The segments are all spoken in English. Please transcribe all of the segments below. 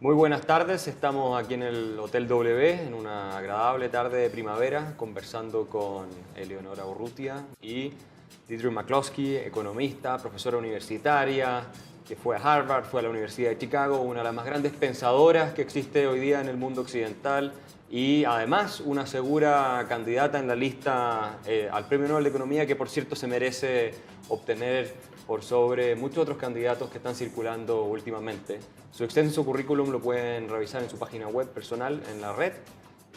Muy buenas tardes, estamos aquí en el Hotel W en una agradable tarde de primavera conversando con Eleonora Urrutia y McCloskey, economista, profesora universitaria, que fue a Harvard, fue a la Universidad de Chicago, una de las más grandes pensadoras que existe hoy día en el mundo occidental y además una segura candidata en la lista al Premio Nobel de Economía, que por cierto se merece obtener por sobre muchos otros candidatos que están circulando últimamente. Su extenso currículum lo pueden revisar en su página web personal en la red.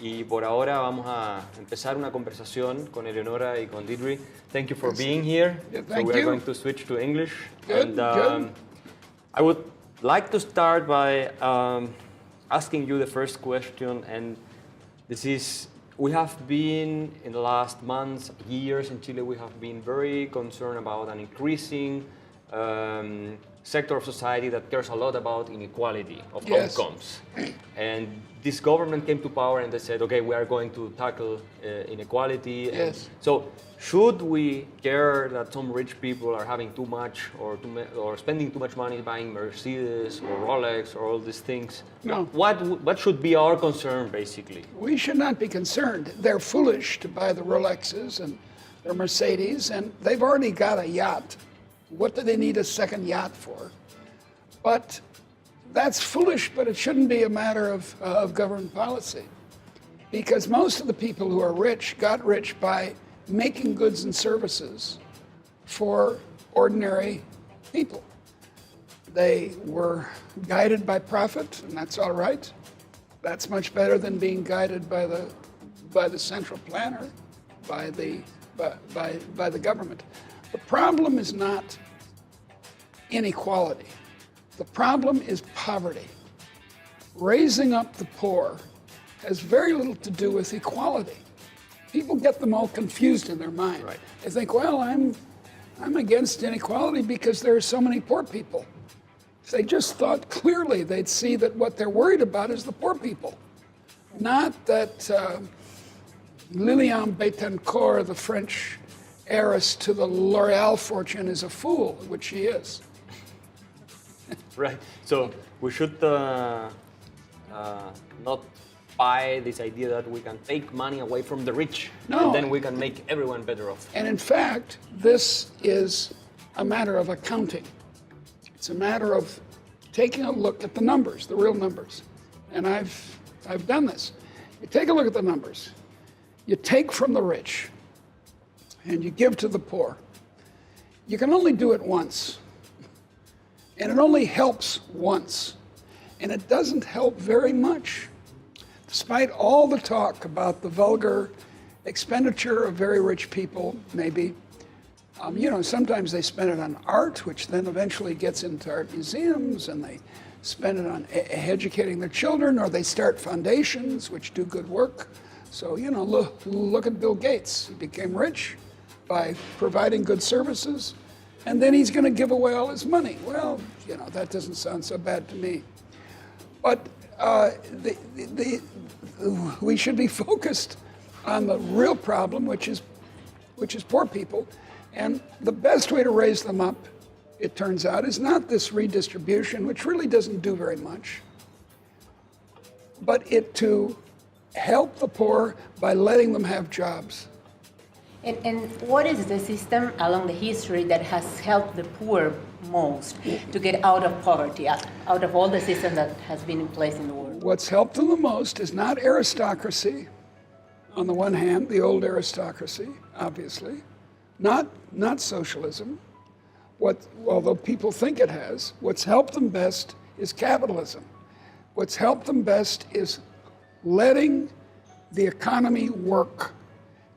Y por ahora vamos a empezar una conversación con Eleonora y con Didri. Thank you for being here. Thank so we are you. going to switch to English. Good, good. I would like to start by asking you the first question, and this is, we have been, in the last months, years in Chile, we have been very concerned about an increasing sector of society that cares a lot about inequality of outcomes. And this government came to power and they said, okay, we are going to tackle inequality. Yes. So should we care that some rich people are having too much or spending too much money buying Mercedes or Rolex or all these things? No. What should be our concern, basically? We should not be concerned. They're foolish to buy the Rolexes and their Mercedes, and they've already got a yacht. What do they need a second yacht for? But that's foolish, but it shouldn't be a matter of government policy. Because most of the people who are rich got rich by making goods and services for ordinary people. They were guided by profit, and that's all right. That's much better than being guided by the central planner, by the government. The problem is not inequality. The problem is poverty. Raising up the poor has very little to do with equality. People get them all confused in their mind. Right. They think, well, I'm against inequality because there are so many poor people. If they just thought clearly, they'd see that what they're worried about is the poor people. Not that Liliane Bettencourt, the French heiress to the L'Oreal fortune, is a fool, which she is. Right. So we should not buy this idea that we can take money away from the rich, No. and then we can make everyone better off. And in fact, this is a matter of accounting. It's a matter of taking a look at the numbers, the real numbers. And I've done this. You take a look at the numbers. You take from the rich and you give to the poor. You can only do it once. And it only helps once. And it doesn't help very much. Despite all the talk about the vulgar expenditure of very rich people, maybe, sometimes they spend it on art, which then eventually gets into art museums, and they spend it on educating their children, or they start foundations, which do good work. So, look at Bill Gates. He became rich by providing good services, and then he's going to give away all his money. Well, that doesn't sound so bad to me. But we should be focused on the real problem, which is poor people. And the best way to raise them up, it turns out, is not this redistribution, which really doesn't do very much, but to help the poor by letting them have jobs. And what is the system along the history that has helped the poor most to get out of poverty, out of all the systems that has been in place in the world? What's helped them the most is not aristocracy, on the one hand, the old aristocracy, obviously, not socialism. Although people think it has, what's helped them best is capitalism. What's helped them best is letting the economy work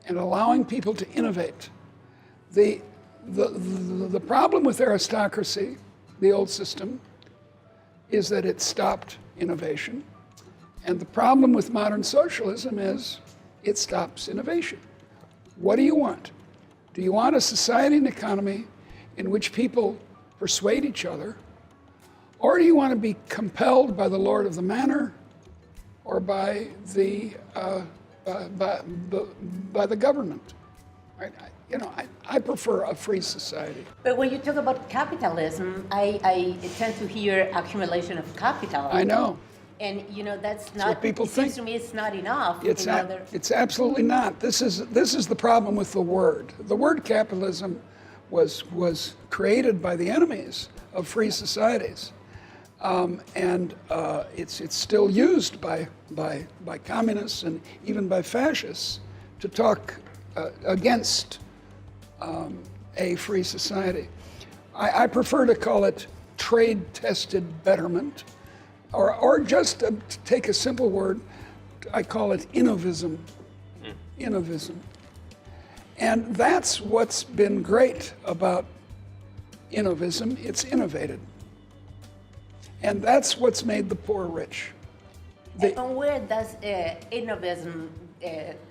and allowing people to innovate. The problem with aristocracy, the old system, is that it stopped innovation. And the problem with modern socialism is it stops innovation. What do you want? Do you want a society and economy in which people persuade each other? Or do you want to be compelled by the lord of the manor or by the government? Right? you know, I prefer a free society. But when you talk about capitalism, I tend to hear accumulation of capital. I know. And you know that's not. what people it seems think. to me it's not enough. It's absolutely not. This is the problem with the word. The word capitalism was created by the enemies of free societies, and it's still used by communists and even by fascists to talk against a free society. I prefer to call it trade-tested betterment. Or just to take a simple word, I call it innovism. Innovism. And that's what's been great about innovism. It's innovated. And that's what's made the poor rich. And where does innovism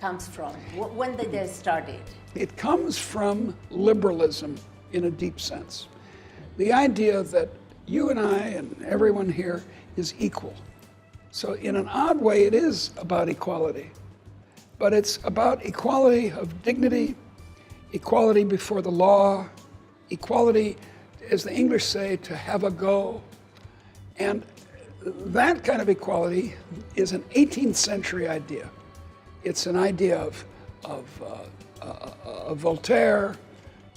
comes from? When did they start it? It comes from liberalism in a deep sense. The idea that you and I and everyone here is equal. So in an odd way, it is about equality. But it's about equality of dignity, equality before the law, equality, as the English say, to have a go. And that kind of equality is an 18th century idea. It's an idea of Voltaire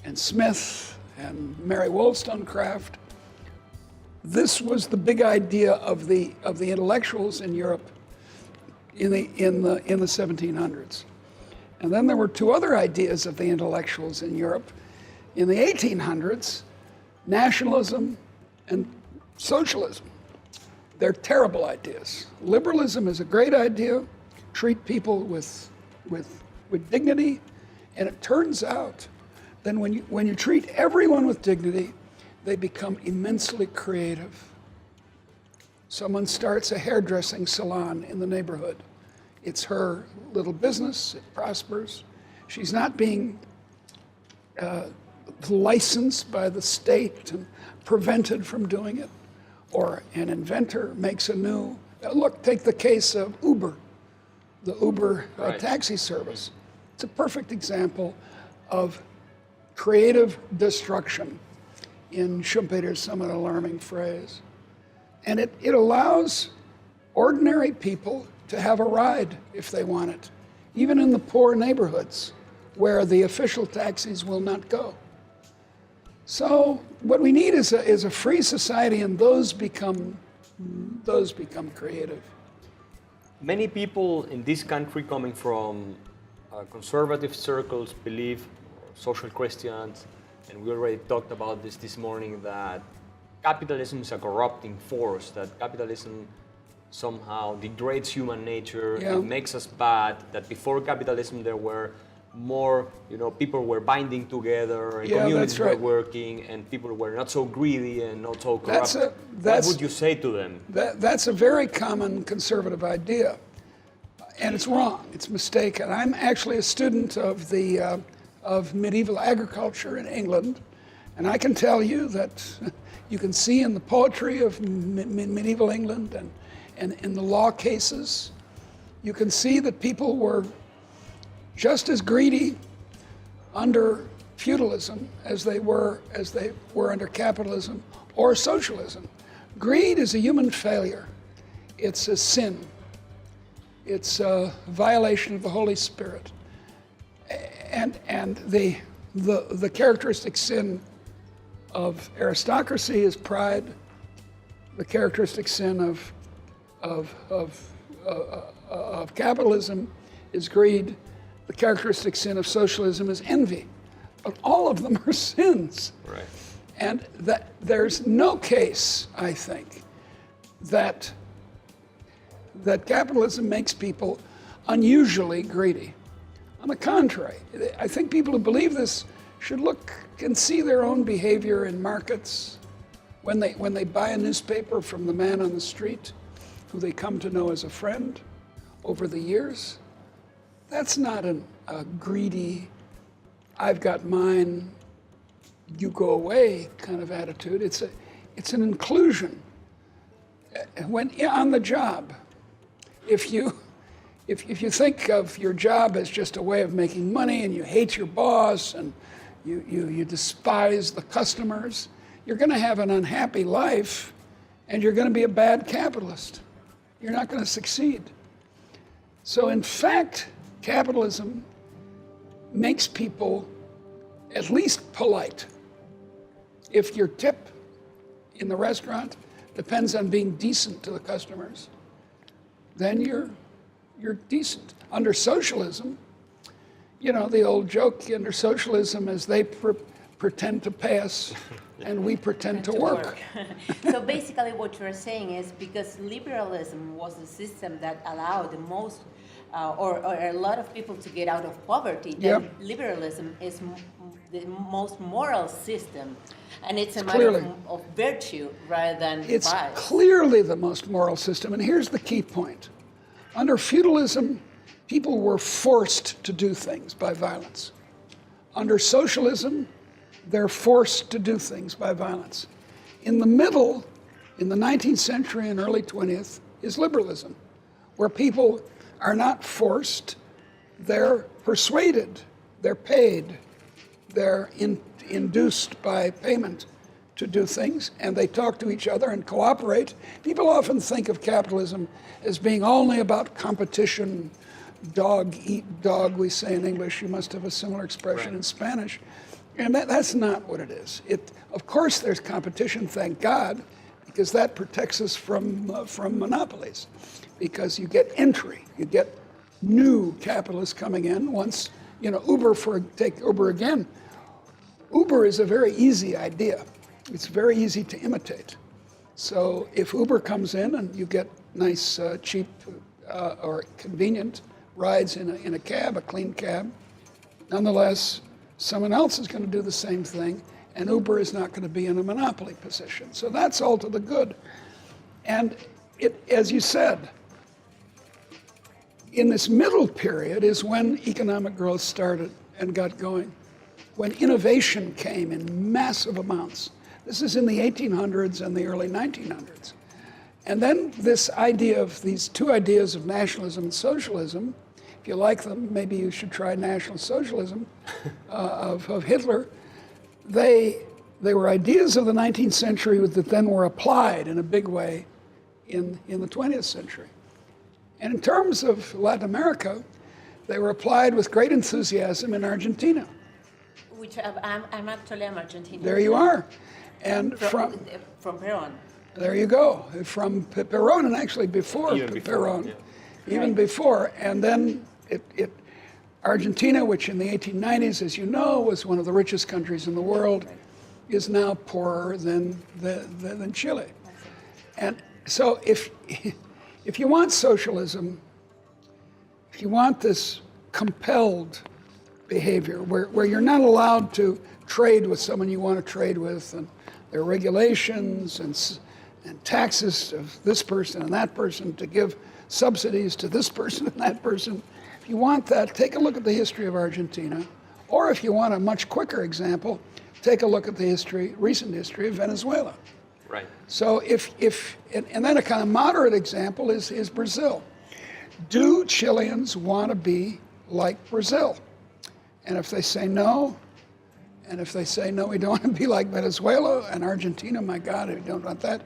and Smith and Mary Wollstonecraft. This was the big idea of the intellectuals in Europe in the 1700s. And then there were two other ideas of the intellectuals in Europe in the 1800s, nationalism and socialism. They're terrible ideas. Liberalism is a great idea, treat people with dignity, and it turns out then when you treat everyone with dignity, they become immensely creative. Someone starts a hairdressing salon in the neighborhood. It's her little business, it prospers. She's not being licensed by the state and prevented from doing it. Or an inventor makes a new, look, take the case of Uber, the Uber taxi service. It's a perfect example of creative destruction. In Schumpeter's somewhat alarming phrase. And it allows ordinary people to have a ride if they want it, even in the poor neighborhoods where the official taxis will not go. So what we need is a free society, and those become creative. Many people in this country coming from conservative circles believe, social Christians, and we already talked about this morning, that capitalism is a corrupting force, that capitalism somehow degrades human nature, it makes us bad, that before capitalism there were more, people were binding together, and communities were working, and people were not so greedy and not so corrupt. What would you say to them? That's a very common conservative idea, and it's wrong, it's mistaken. I'm actually a student of medieval agriculture in England, and I can tell you that you can see in the poetry of medieval England and in the law cases, you can see that people were just as greedy under feudalism as they were under capitalism or socialism. Greed is a human failure. It's a sin. It's a violation of the Holy Spirit. And the characteristic sin of aristocracy is pride. The characteristic sin of capitalism is greed. The characteristic sin of socialism is envy. But all of them are sins. Right. And that there's no case, I think, that capitalism makes people unusually greedy. On the contrary, I think people who believe this should look and see their own behavior in markets when they buy a newspaper from the man on the street who they come to know as a friend over the years. That's not a greedy, I've got mine, you go away kind of attitude. It's an inclusion. When on the job, if you if you think of your job as just a way of making money and you hate your boss and you despise the customers, you're going to have an unhappy life and you're going to be a bad capitalist. You're not going to succeed. So in fact, capitalism makes people at least polite. If your tip in the restaurant depends on being decent to the customers, then you're decent. Under socialism, you know, the old joke under socialism is they pretend to pay us and we pretend to work. So basically what you're saying is because liberalism was the system that allowed the most or a lot of people to get out of poverty, then liberalism is the most moral system, and it's a matter of virtue rather than It's vice. clearly the most moral system, and here's the key point. Under feudalism, people were forced to do things by violence. Under socialism, they're forced to do things by violence. In the middle, in the 19th century and early 20th, is liberalism, where people are not forced, they're persuaded, they're paid, they're induced by payment to do things, and they talk to each other and cooperate. People often think of capitalism as being only about competition, dog eat dog, we say in English. You must have a similar expression in Spanish. And that's not what it is. Of course there's competition, thank God, because that protects us from monopolies. Because you get entry, you get new capitalists coming in. Once, you know, take Uber again. Uber is a very easy idea. It's very easy to imitate. So if Uber comes in and you get nice, cheap, or convenient rides in a cab, a clean cab, nonetheless, someone else is going to do the same thing, and Uber is not going to be in a monopoly position. So that's all to the good. And as you said, in this middle period is when economic growth started and got going, when innovation came in massive amounts. This is in the 1800s and the early 1900s. And then this idea of these two ideas of nationalism and socialism, if you like them, maybe you should try National Socialism of Hitler. They were ideas of the 19th century that then were applied in a big way in the 20th century. And in terms of Latin America, they were applied with great enthusiasm in Argentina. Which I'm actually Argentinian. There you are. And from Peron. There you go. From Peron, and actually before Peron, even before. And then Argentina, which in the 1890s, as you know, was one of the richest countries in the world, is now poorer than Chile. And so if you want socialism, if you want this compelled behavior where you're not allowed to trade with someone you want to trade with, and there are regulations and taxes of this person and that person to give subsidies to this person and that person. If you want that, take a look at the history of Argentina. Or if you want a much quicker example, take a look at the recent history of Venezuela. Right. So and then a kind of moderate example is Brazil. Do Chileans want to be like Brazil? And if they say no, and if they say no, we don't want to be like Venezuela and Argentina, my God, we don't want that,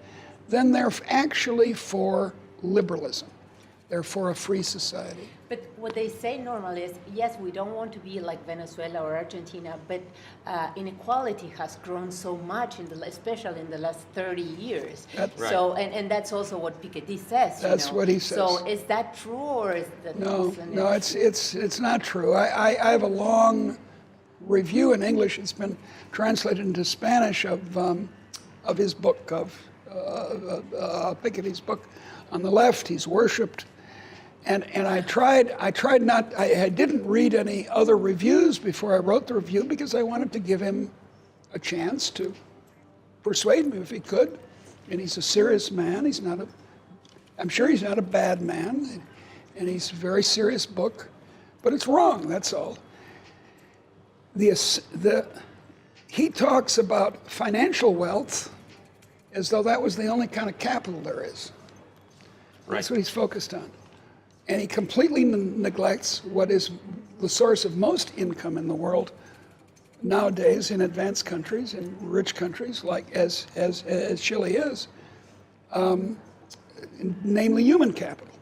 then they're actually for liberalism. They're for a free society. But what they say normally is, yes, we don't want to be like Venezuela or Argentina, but inequality has grown so much, especially in the last 30 years. So, and that's also what Piketty says. That's what he says. So is that true, or is that no? No, it's not true. I have a long review in English. It's been translated into Spanish of his book, of Piketty's book. On the left, he's worshipped. And I didn't read any other reviews before I wrote the review because I wanted to give him a chance to persuade me if he could. And he's a serious man. I'm sure he's not a bad man. And he's a very serious book, but it's wrong, that's all. He talks about financial wealth as though that was the only kind of capital there is. Right. That's what he's focused on. And he completely neglects what is the source of most income in the world nowadays in advanced countries, in rich countries, like as Chile is, namely human capital.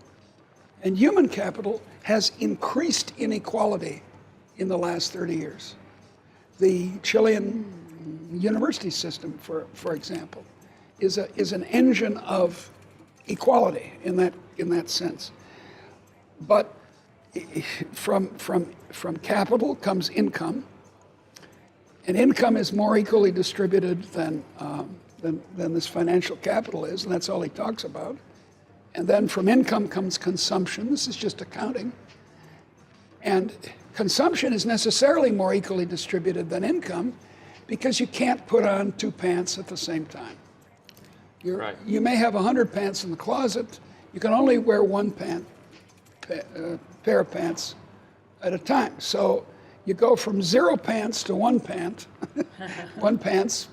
And human capital has increased inequality in the last 30 years. The Chilean university system, for example, is an engine of equality in that sense. But from capital comes income, and income is more equally distributed than this financial capital is, and that's all he talks about. And then from income comes consumption. This is just accounting. And consumption is necessarily more equally distributed than income because you can't put on 2 pants at the same time. Right. You may have 100 pants in the closet. You can only wear one pair of pants at a time. So you go from 0 pants to 1 pant,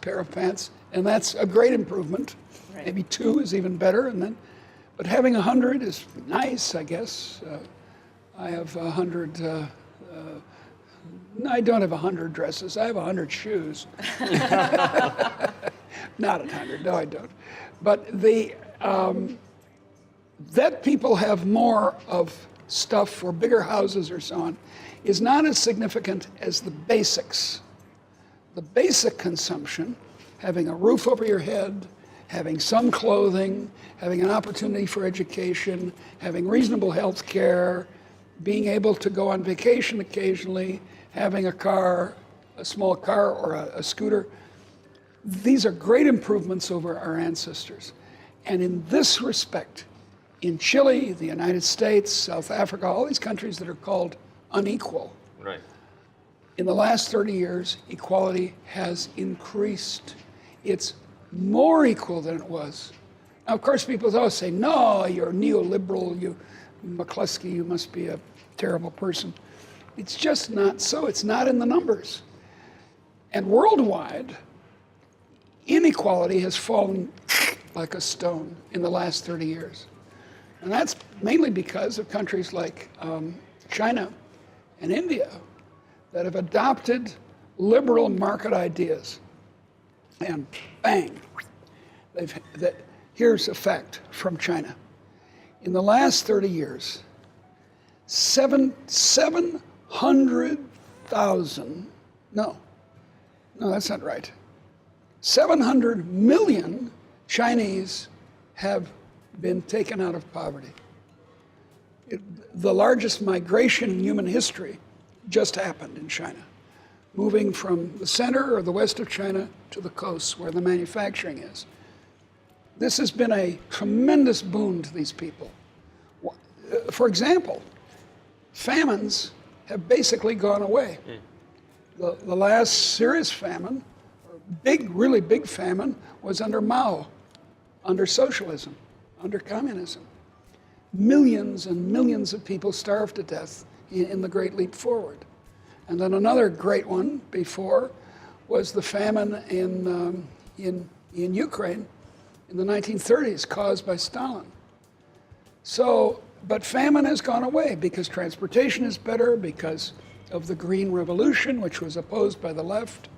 pair of pants, and that's a great improvement. Right. Maybe 2 is even better, but having 100 is nice, I guess. I have 100. I don't have 100 dresses. I have 100 shoes. Not 100. No, I don't. But that people have more of stuff or bigger houses or so on is not as significant as the basics. The basic consumption, having a roof over your head, having some clothing, having an opportunity for education, having reasonable health care, being able to go on vacation occasionally, having a car, a small car or a scooter. These are great improvements over our ancestors. And in this respect, in Chile, the United States, South Africa, all these countries that are called unequal, right, in the last 30 years, equality has increased. It's more equal than it was. Now, of course, people always say, no, you're neoliberal, you McCloskey, you must be a terrible person. It's just not so. It's not in the numbers. And worldwide, inequality has fallen like a stone in the last 30 years. And that's mainly because of countries like China and India that have adopted liberal market ideas. And bang, here's a fact from China. In the last 30 years, 700,000, no, that's not right. 700 million Chinese have been taken out of poverty. The largest migration in human history just happened in China, moving from the center or the west of China to the coast where the manufacturing is. This has been a tremendous boon to these people. For example, famines have basically gone away. The last serious famine, really big famine, was under Mao, under socialism, under communism. Millions and millions of people starved to death in the Great Leap Forward. And then another great one before was the famine in Ukraine in the 1930s, caused by Stalin. But famine has gone away because transportation is better, because of the Green Revolution, which was opposed by the left,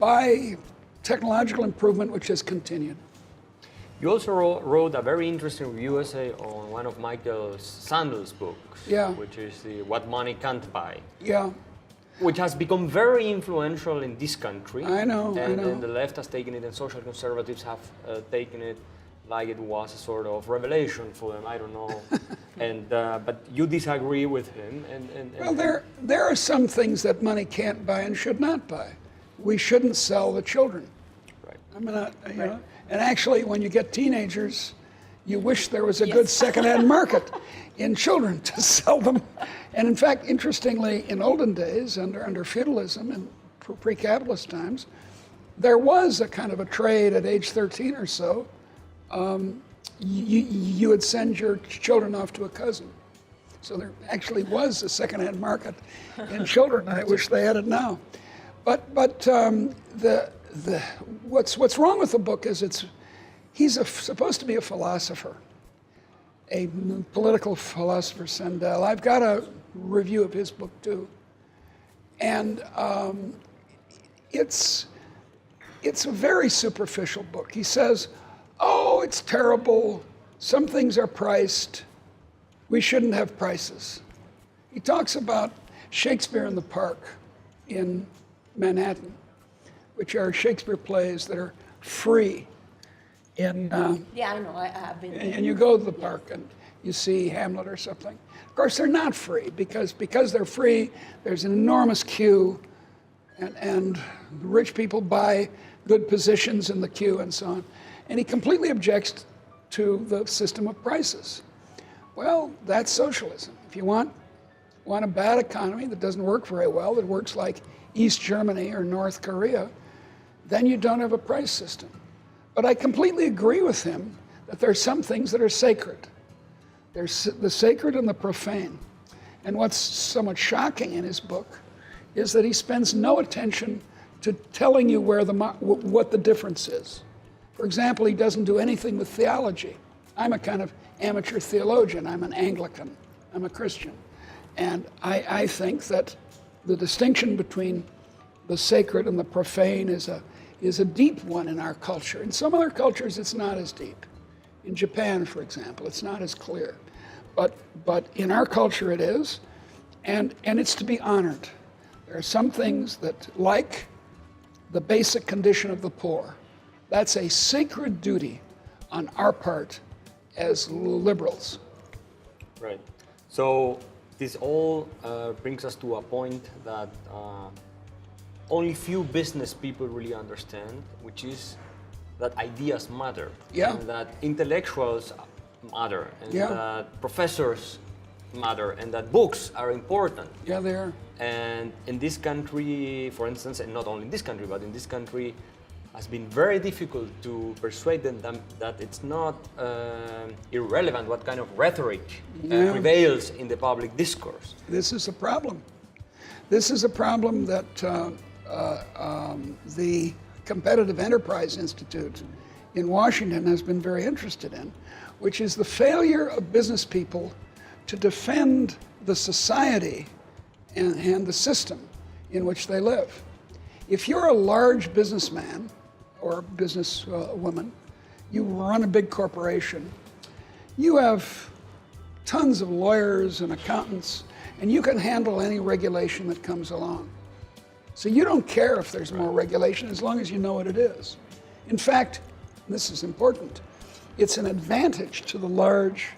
by technological improvement, which has continued. You also wrote a very interesting review essay on one of Michael Sandel's books, which is What Money Can't Buy. Yeah. Which has become very influential in this country. I know. And the left has taken it, and social conservatives have taken it like it was a sort of revelation for them. I don't know. But you disagree with him. Well, there are some things that money can't buy and should not buy. We shouldn't sell the children. Right. I mean, you know. And actually, when you get teenagers, you wish there was a good second-hand market in children to sell them. And in fact, interestingly, in olden days, under feudalism and pre-capitalist times, there was a kind of a trade at age 13 or so. You would send your children off to a cousin. So there actually was a second-hand market in children. I wish they had it now. But what's wrong with the book is he's supposed to be a philosopher. a political philosopher, Sandel. I've got a review of his book too. And it's a very superficial book. He says, oh, it's terrible. Some things are priced. We shouldn't have prices. He talks about Shakespeare in the Park in Manhattan, which are Shakespeare plays that are free. Yeah, I know. I've been there. And you go to the park and you see Hamlet or something. Of course, they're not free because they're free, there's an enormous queue, and rich people buy good positions in the queue and so on. And he completely objects to the system of prices. Well, that's socialism. If you want a bad economy that doesn't work very well, that works like East Germany or North Korea, then you don't have a price system. But I completely agree with him that there are some things that are sacred. There's the sacred and the profane. And what's somewhat shocking in his book is that he spends no attention to telling you what the difference is. For example, he doesn't do anything with theology. I'm a kind of amateur theologian. I'm an Anglican. I'm a Christian. And I think that the distinction between the sacred and the profane is a deep one in our culture. In some other cultures, it's not as deep. In Japan, for example, it's not as clear. But in our culture, it is, and it's to be honored. There are some things that, like the basic condition of the poor, that's a sacred duty on our part as liberals. Right. So this all brings us to a point that only few business people really understand, which is that ideas matter, Yeah. and that intellectuals matter, and Yeah. that professors matter, and that books are important. Yeah, they are. And in this country, for instance, and not only in this country, but in this country, has been very difficult to persuade them that it's not irrelevant what kind of rhetoric prevails in the public discourse. This is a problem. This is a problem that the Competitive Enterprise Institute in Washington has been very interested in, which is the failure of business people to defend the society and the system in which they live. If you're a large businessman or businesswoman, you run a big corporation, you have tons of lawyers and accountants, and you can handle any regulation that comes along. So you don't care if there's more regulation as long as you know what it is. In fact, this is important, it's an advantage to the large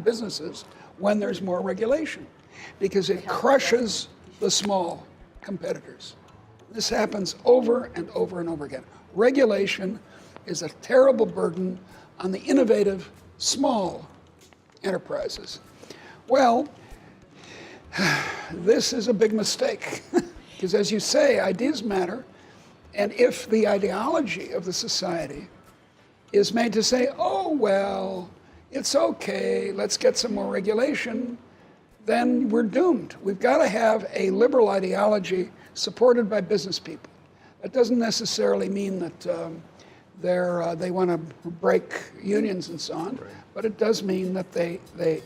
businesses when there's more regulation because it crushes the small competitors. This happens over and over and over again. Regulation is a terrible burden on the innovative small enterprises. Well, this is a big mistake because, as you say, ideas matter, and if the ideology of the society is made to say, oh, well, it's okay, let's get some more regulation, then we're doomed. We've got to have a liberal ideology supported by business people. That doesn't necessarily mean that they want to break unions and so on, but it does mean that they've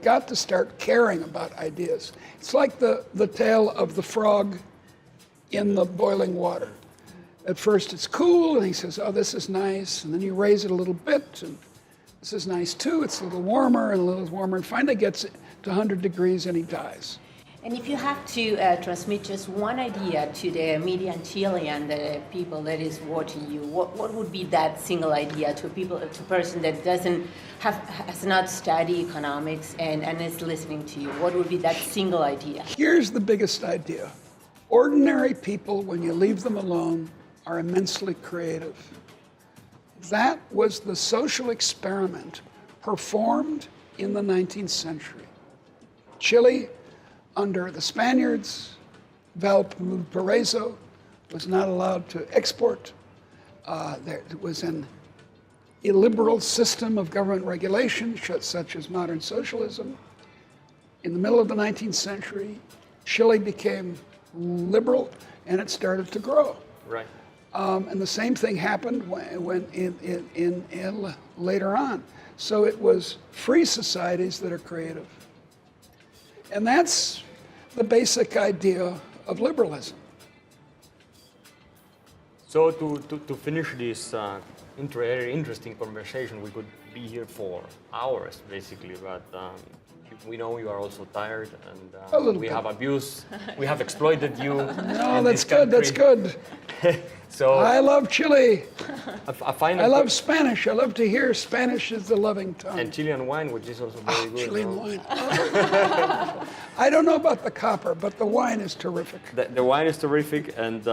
got to start caring about ideas. It's like the tale of the frog in the boiling water. At first it's cool, and he says, oh, this is nice, and then you raise it a little bit, and this is nice too, it's a little warmer and a little warmer, and finally gets to 100 degrees and he dies. And if you have to transmit just one idea to the media in Chile and the people that is watching you, what would be that single idea to a person that has not studied economics and is listening to you? What would be that single idea? Here's the biggest idea. Ordinary people, when you leave them alone, are immensely creative. That was the social experiment performed in the 19th century. Chile, under the Spaniards, Valparaiso was not allowed to export. There was an illiberal system of government regulation, such as modern socialism. In the middle of the 19th century, Chile became liberal, and it started to grow. Right. And the same thing happened when later on. So it was free societies that are creative. And that's the basic idea of liberalism. So to finish this very interesting conversation, we could be here for hours, basically, but we know you are also tired, and we have abused, we have exploited you. No, that's good, that's good. So I love Chile. I love Spanish. I love to hear Spanish is the loving tongue. And Chilean wine, which is also very good. Chilean wine. I don't know about the copper, but the wine is terrific. The wine is terrific, and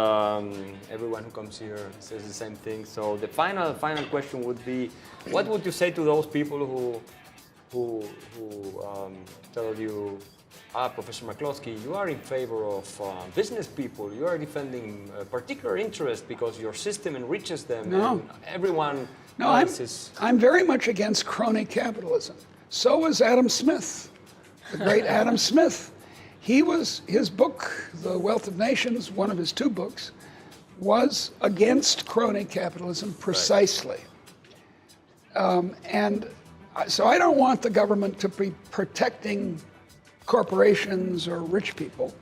everyone who comes here says the same thing. So the final question would be, what would you say to those people who tell you, Professor McCloskey, you are in favor of business people, you are defending a particular interest because your system enriches them, No. and everyone No, else is... I'm very much against crony capitalism. So was Adam Smith, the great Adam Smith. His book, The Wealth of Nations, one of his 2 books, was against crony capitalism precisely. And so I don't want the government to be protecting corporations or rich people.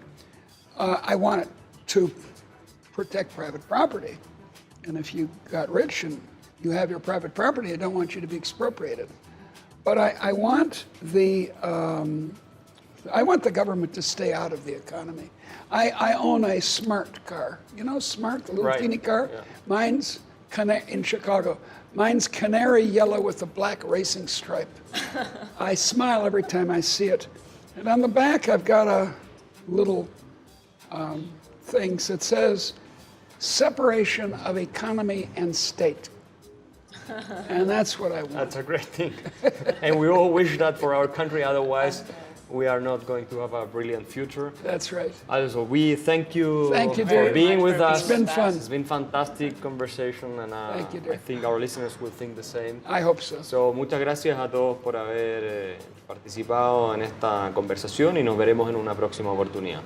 I want it to protect private property. And if you got rich and you have your private property, I don't want you to be expropriated. But I want the government to stay out of the economy. I own a smart car. You know, smart, the little teeny car? Yeah. Mine's in Chicago. Mine's canary yellow with a black racing stripe. I smile every time I see it. And on the back, I've got a little thing that says, separation of economy and state. And that's what I want. That's a great thing. And we all wish that for our country, otherwise we are not going to have a brilliant future. That's right. Also, we thank you Thank you, for dear. being with us. It's been fun. It's been fantastic conversation, and Thank you, dear. I think our listeners will think the same. I hope so. So, muchas gracias a todos por haber participado en esta conversación y nos veremos en una próxima oportunidad.